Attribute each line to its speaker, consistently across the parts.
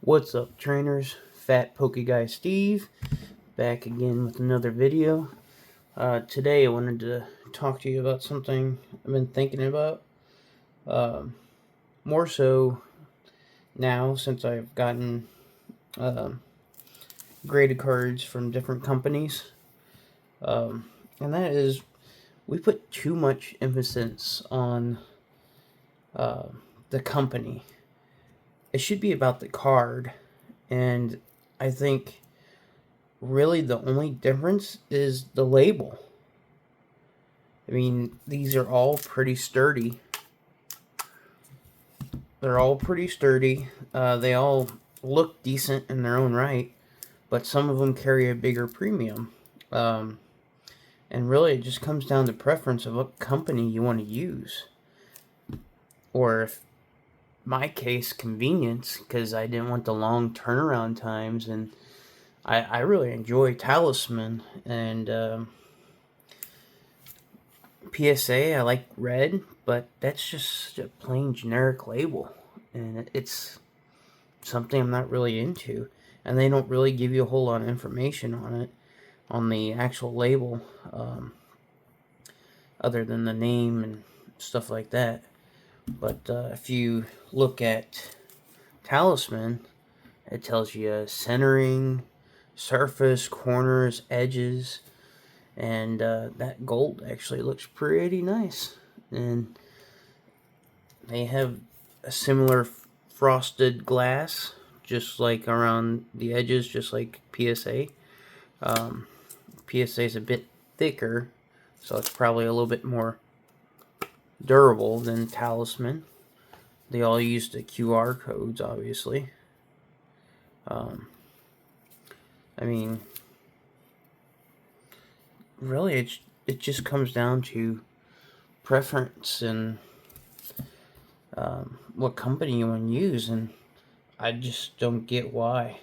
Speaker 1: What's up, trainers? Fat Poke Guy Steve, back again with another video. Today I wanted to talk to you about something I've been thinking about. More so now since I've gotten graded cards from different companies. And that is, we put too much emphasis on the company. It should be about the card, and I think really the only difference is the label. I mean, these are all pretty sturdy. They're all pretty sturdy. They all look decent in their own right, but some of them carry a bigger premium. And really, it just comes down to preference of what company you want to use. Or if my case, convenience, because I didn't want the long turnaround times, and I really enjoy Talisman, and PSA, I like red, but that's just a plain generic label, and it's something I'm not really into, and they don't really give you a whole lot of information on it, on the actual label, other than the name and stuff like that. But if you look at Talisman, it tells you centering, surface, corners, edges, and that gold actually looks pretty nice. And they have a similar frosted glass, just like around the edges, just like PSA. PSA is a bit thicker, so it's probably a little bit more durable than Talisman. They all use the QR codes, obviously. I mean, really, it just comes down to preference and what company you want to use, and I just don't get why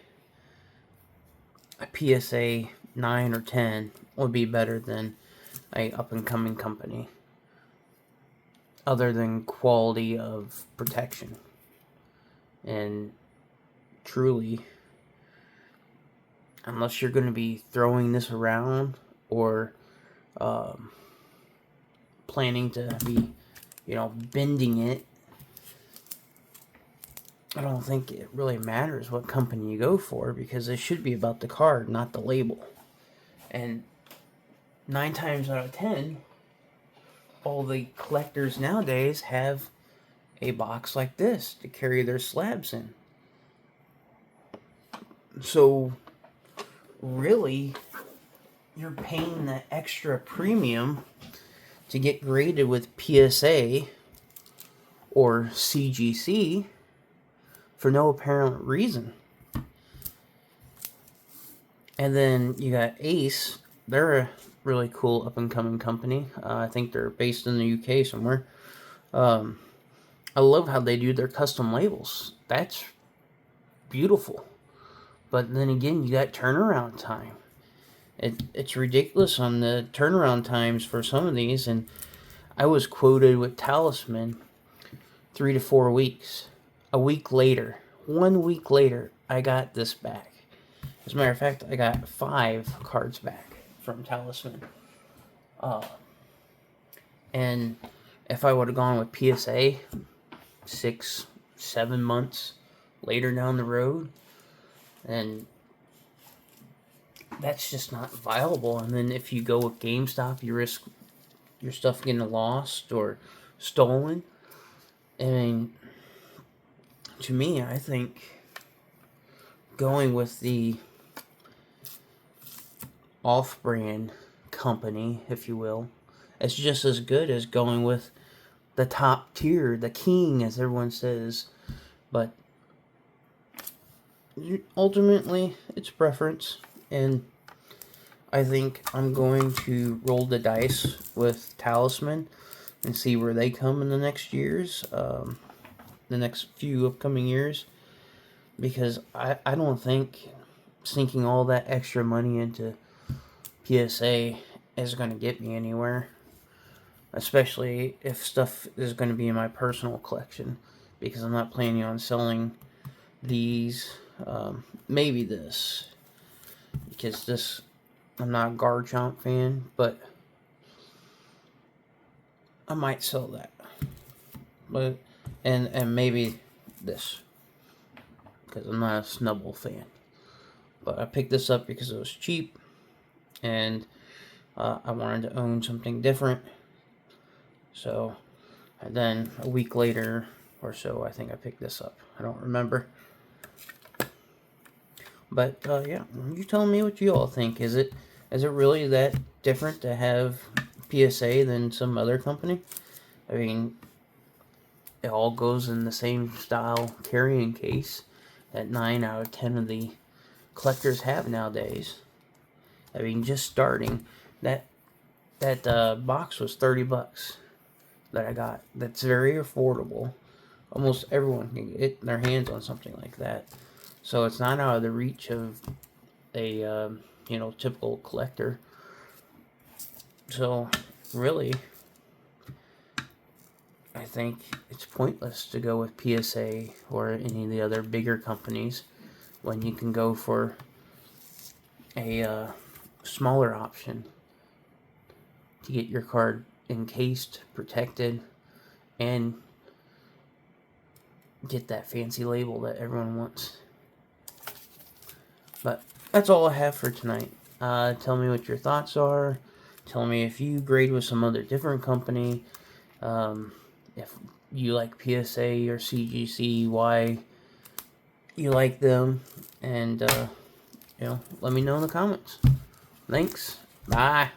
Speaker 1: a PSA 9 or 10 would be better than a up-and-coming company, other than quality of protection. And truly, unless you're going to be throwing this around or planning to be, bending it, I don't think it really matters what company you go for, because it should be about the card, not the label. And 9 times out of 10, all the collectors nowadays have a box like this to carry their slabs in. So, really, you're paying that extra premium to get graded with PSA or CGC for no apparent reason. And then you got Ace. They're a really cool up-and-coming company. I think they're based in the UK somewhere. I love how they do their custom labels. That's beautiful. But then again, you got turnaround time. It's ridiculous on the turnaround times for some of these, and I was quoted with Talisman 3 to 4 weeks. A week later, 1 week later, I got this back. As a matter of fact, I got 5 cards back from Talisman. And if I would have gone with PSA 6, 7 months later down the road, and that's just not viable. And then if you go with GameStop, you risk your stuff getting lost or stolen. I mean, to me, I think going with the off-brand company, if you will, it's just as good as going with the top tier, the king, as everyone says. But ultimately, it's preference, and I think I'm going to roll the dice with Talisman and see where they come in the next years, the next few upcoming years, because I don't think sinking all that extra money into PSA is going to get me anywhere, especially if stuff is going to be in my personal collection, because I'm not planning on selling these Maybe this, because this, I'm not a Garchomp fan, but I might sell that. But and maybe this, because I'm not a Snubbull fan. But I picked this up because it was cheap, and I wanted to own something different. So, and then a week later or so, I think I picked this up. I don't remember. But yeah, you tell me what you all think. Is it really that different to have PSA than some other company? I mean, it all goes in the same style carrying case that 9 out of 10 of the collectors have nowadays. I mean, just starting that box was $30 that I got. That's very affordable. Almost everyone can get their hands on something like that. So it's not out of the reach of a typical collector. So really, I think it's pointless to go with PSA or any of the other bigger companies when you can go for a smaller option to get your card encased, protected, and get that fancy label that everyone wants. But that's all I have for tonight. Tell me what your thoughts are. Tell me if you grade with some other different company. If you like PSA or CGC, why you like them. And, let me know in the comments. Thanks. Bye.